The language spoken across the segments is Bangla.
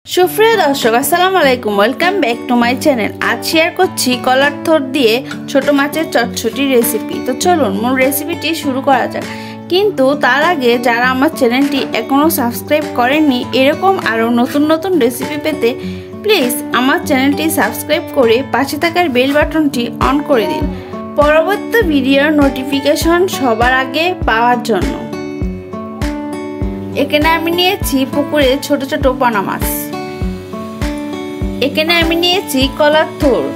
সুপ্রিয় দর্শক আসসালামু আলাইকুম, welcome back to my channel. আজ শেয়ার করছি কলার থোড় দিয়ে ছোট মাছের চটচটি রেসিপি। তো চলুন মূল রেসিপিটি শুরু করা যাক। কিন্তু তার আগে যারা আমার চ্যানেলটি এখনও সাবস্ক্রাইব করেননি, এরকম আরও নতুন নতুন রেসিপি পেতে প্লিজ আমার চ্যানেলটি সাবস্ক্রাইব করে পাশে থাকার বেল বাটনটি অন করে দিন পরবর্তী ভিডিওর নোটিফিকেশন সবার আগে পাওয়ার জন্য। এখানে আমি নিয়েছি পুকুরে ছোট ছোট পোনা মাছ। এখানে আমি নিয়েছি কলার থোড়।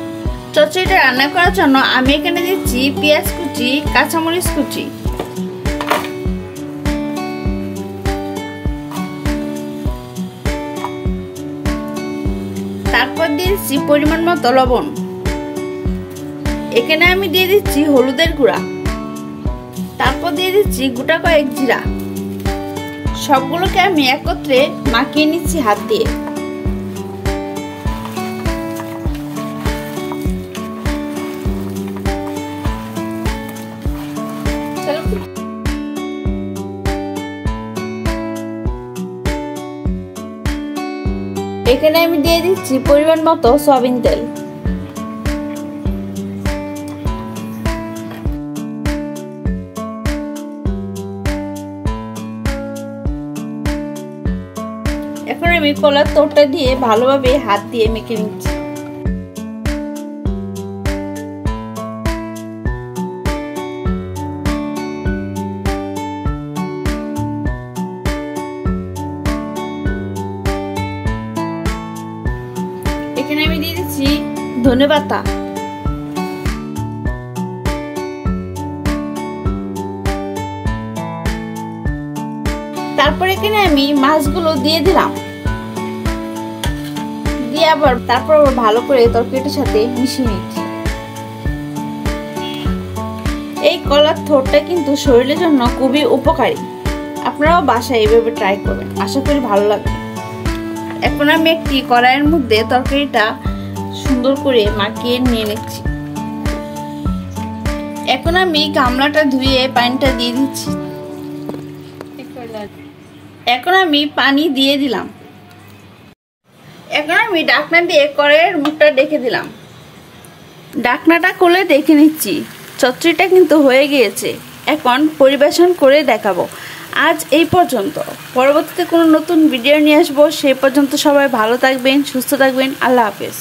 চচ্চড়িটা রান্না করার জন্য আমি এখানে দিচ্ছি পেঁয়াজ কুচি, কাঁচামরিচ কুচি, তারপর দিয়েছি পরিমাণ মতো লবণ। এখানে আমি দিয়ে দিচ্ছি হলুদের গুঁড়া, তারপর দিয়ে দিচ্ছি গোটা কয়েক জিরা। সবগুলোকে আমি একত্রে মাখিয়ে নিচ্ছি হাত দিয়ে। এখানে আমি দিয়ে দিচ্ছি পরিমাণ মতো সয়াবিন তেল। এখন আমি কলার থোড়টা দিয়ে ভালোভাবে হাত দিয়ে মেখে নিচ্ছি। এখানে আমি দিয়ে দিচ্ছি ধনেপাতা, তারপর এখানে আমি মাছগুলো দিয়ে দিলাম, দিয়ে আবার তারপর ভালো করে তরকারিটার সাথে মিশিয়ে নিচ্ছি। এই কলার থোড়টা কিন্তু শরীরের জন্য খুবই উপকারী। আপনারাও বাসায় এইভাবে ট্রাই করবেন, আশা করি ভালো লাগবে। এখন আমি একটি কড়াইয়ের মধ্যে তরকারিটা সুন্দর করে মাখিয়ে নিয়ে নিচ্ছি। এখন আমি গামলাটা ধুয়ে পানিটা দিয়ে দিচ্ছি। এখন আমি পানি দিয়ে দিলাম। এখন আমি ঢাকনা দিয়ে কড়াইয়ের মুখটা ঢেকে দিলাম। ঢাকনাটা খুলে দেখে নিচ্ছি, চচ্চড়িটা কিন্তু হয়ে গিয়েছে। এখন পরিবেশন করে দেখাবো। আজ এই পর্যন্ত, পরবর্তীতে কোনো নতুন ভিডিও নিয়ে আসবো। সেই পর্যন্ত সবাই ভালো থাকবেন, সুস্থ থাকবেন। আল্লাহ হাফেজ।